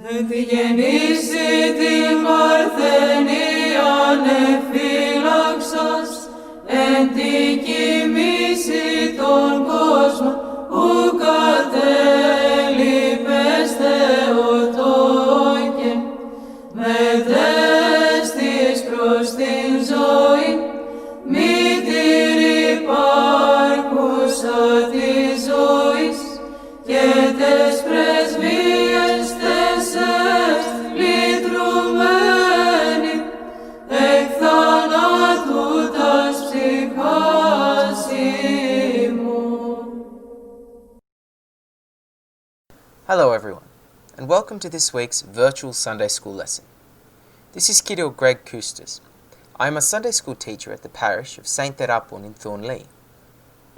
Εν τη γεννήσει την παρθενίαν εφύλαξας, εν τη κοιμήσει τον κόσμο, ου κατέλειπες Θεοτόκε, μετέστης προς την ζωή, μήτηρ υπάρχουσα της ζωής, και τες πρεσβείες τες λυτρουμένη, εκ θανάτου τας ψυχάς ημών. Hello everyone, and welcome to this week's virtual Sunday school lesson. This is Kiddo Greg Kustas. I am a Sunday school teacher at the parish of St. Therapon in Thornlea.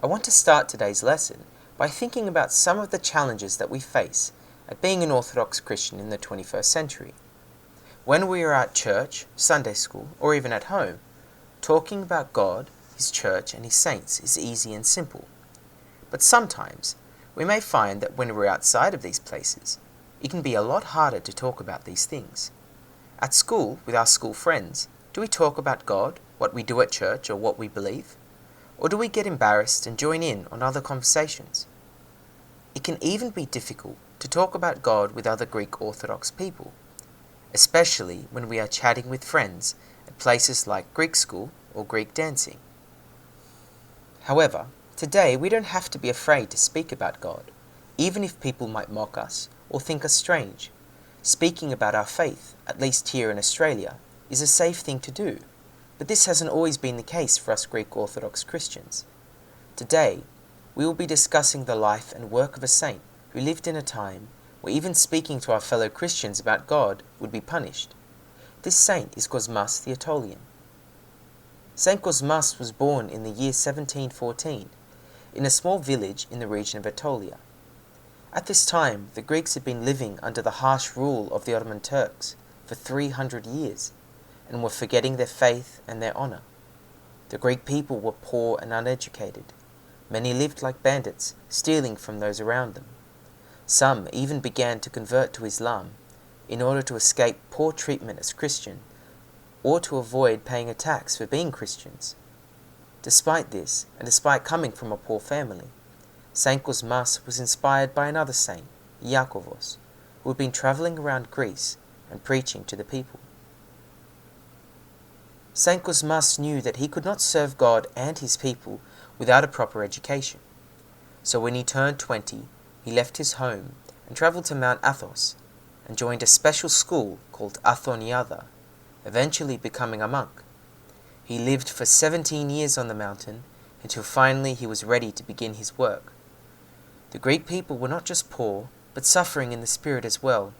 I want to start today's lesson by thinking about some of the challenges that we face at being an Orthodox Christian in the 21st century. When we are at church, Sunday school, or even at home, talking about God, His church and His saints is easy and simple. But sometimes we may find that when we're outside of these places, it can be a lot harder to talk about these things. At school, with our school friends, do we talk about God, what we do at church, or what we believe? Or do we get embarrassed and join in on other conversations? It can even be difficult to talk about God with other Greek Orthodox people, especially when we are chatting with friends at places like Greek school or Greek dancing. However, today we don't have to be afraid to speak about God, even if people might mock us or think us strange. Speaking about our faith, at least here in Australia, is a safe thing to do, but this hasn't always been the case for us Greek Orthodox Christians. Today, we will be discussing the life and work of a saint who lived in a time where even speaking to our fellow Christians about God would be punished. This saint is Kosmas the Aitolian. Saint Kosmas was born in the year 1714 in a small village in the region of Aitolia. At this time, the Greeks had been living under the harsh rule of the Ottoman Turks for 300 years and were forgetting their faith and their honor. The Greek people were poor and uneducated. Many lived like bandits, stealing from those around them. Some even began to convert to Islam in order to escape poor treatment as Christian or to avoid paying a tax for being Christians. Despite this, and despite coming from a poor family, Saint Kosmas was inspired by another saint, Iakovos, who had been traveling around Greece and preaching to the people. Saint Kosmas knew that he could not serve God and his people without a proper education. So when he turned 20, he left his home and travelled to Mount Athos and joined a special school called Athoniada, eventually becoming a monk. He lived for 17 years on the mountain until finally he was ready to begin his work. The Greek people were not just poor, but suffering in the spirit as well.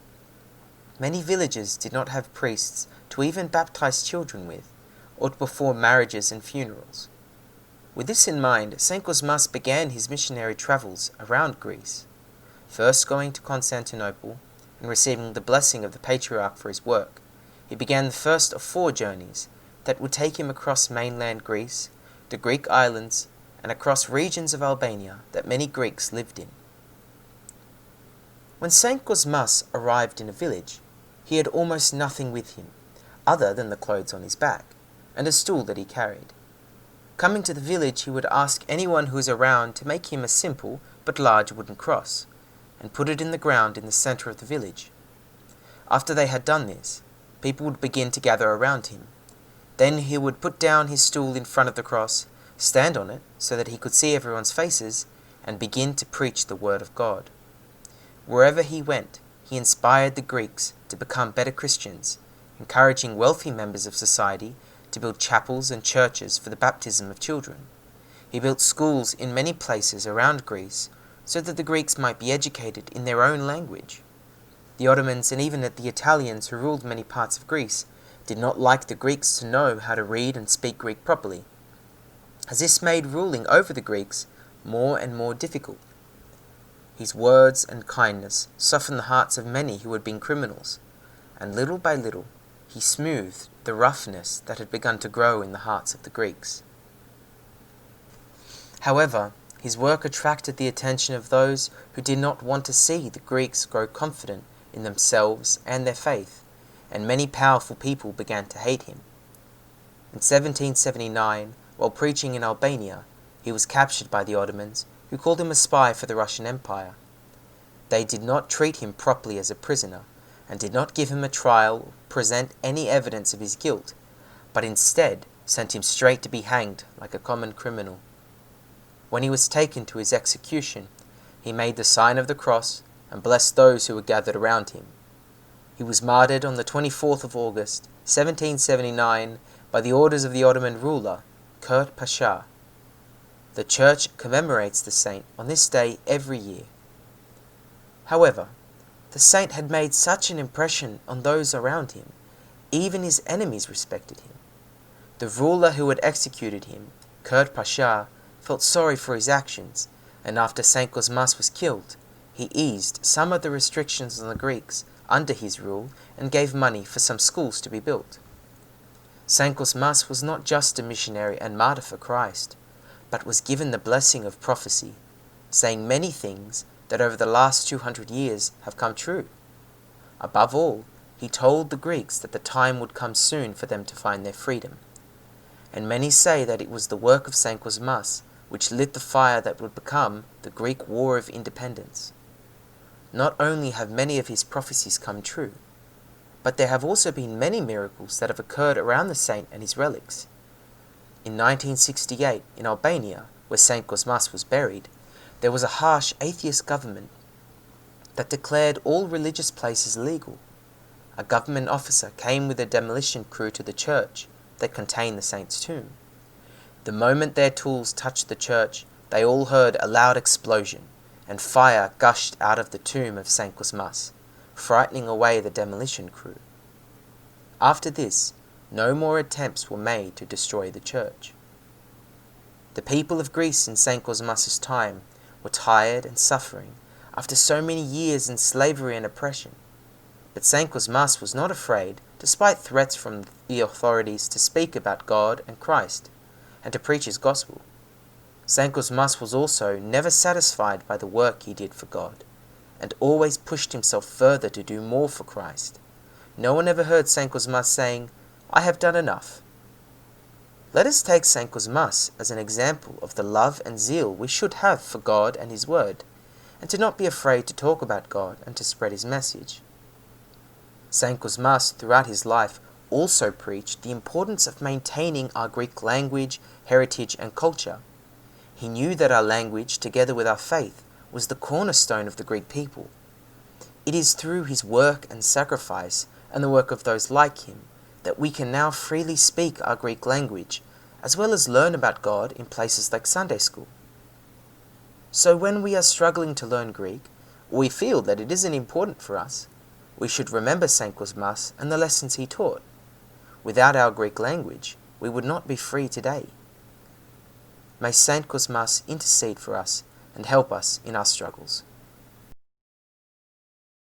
Many villages did not have priests to even baptize children with, or to perform marriages and funerals. With this in mind, St. Kosmas began his missionary travels around Greece, first going to Constantinople and receiving the blessing of the Patriarch for his work. He began the first of 4 journeys that would take him across mainland Greece, the Greek islands, and across regions of Albania that many Greeks lived in. When St. Kosmas arrived in a village, he had almost nothing with him, other than the clothes on his back, and a stool that he carried. Coming to the village, he would ask anyone who was around to make him a simple but large wooden cross, and put it in the ground in the center of the village. After they had done this, people would begin to gather around him. Then he would put down his stool in front of the cross, stand on it so that he could see everyone's faces, and begin to preach the word of God. Wherever he went, he inspired the Greeks to become better Christians, encouraging wealthy members of society to build chapels and churches for the baptism of children. He built schools in many places around Greece so that the Greeks might be educated in their own language. The Ottomans and even the Italians who ruled many parts of Greece did not like the Greeks to know how to read and speak Greek properly, as this made ruling over the Greeks more and more difficult. His words and kindness softened the hearts of many who had been criminals, and little by little he smoothed the roughness that had begun to grow in the hearts of the Greeks. However, his work attracted the attention of those who did not want to see the Greeks grow confident in themselves and their faith, and many powerful people began to hate him. In 1779, while preaching in Albania, he was captured by the Ottomans, who called him a spy for the Russian Empire. They did not treat him properly as a prisoner, and did not give him a trial or present any evidence of his guilt, but instead sent him straight to be hanged like a common criminal. When he was taken to his execution, he made the sign of the cross and blessed those who were gathered around him. He was martyred on the 24th of August, 1779, by the orders of the Ottoman ruler, Kurt Pasha. The Church commemorates the saint on this day every year. However, the saint had made such an impression on those around him, even his enemies respected him. The ruler who had executed him, Kurt Pasha, felt sorry for his actions, and after Saint Kosmas was killed, he eased some of the restrictions on the Greeks under his rule and gave money for some schools to be built. Saint Kosmas was not just a missionary and martyr for Christ, but was given the blessing of prophecy, saying many things that over the last 200 years have come true. Above all, he told the Greeks that the time would come soon for them to find their freedom. And many say that it was the work of Saint Kosmas which lit the fire that would become the Greek War of Independence. Not only have many of his prophecies come true, but there have also been many miracles that have occurred around the saint and his relics. In 1968, in Albania, where Saint Kosmas was buried, there was a harsh atheist government that declared all religious places illegal. A government officer came with a demolition crew to the church that contained the saint's tomb. The moment their tools touched the church, they all heard a loud explosion, and fire gushed out of the tomb of Saint Kosmas, frightening away the demolition crew. After this, no more attempts were made to destroy the church. The people of Greece in Saint Kosmas's time were tired and suffering after so many years in slavery and oppression. But Saint Kosmas was not afraid, despite threats from the authorities, to speak about God and Christ, and to preach his gospel. Saint Kosmas was also never satisfied by the work he did for God, and always pushed himself further to do more for Christ. No one ever heard Saint Kosmas saying, "I have done enough." Let us take Saint Kosmas as an example of the love and zeal we should have for God and his word, and to not be afraid to talk about God and to spread his message. Saint Kosmas, throughout his life, also preached the importance of maintaining our Greek language, heritage, and culture. He knew that our language, together with our faith, was the cornerstone of the Greek people. It is through his work and sacrifice, and the work of those like him, that we can now freely speak our Greek language, as well as learn about God in places like Sunday school. So when we are struggling to learn Greek, or we feel that it isn't important for us, we should remember Saint Kosmas and the lessons he taught. Without our Greek language, we would not be free today. May Saint Kosmas intercede for us and help us in our struggles.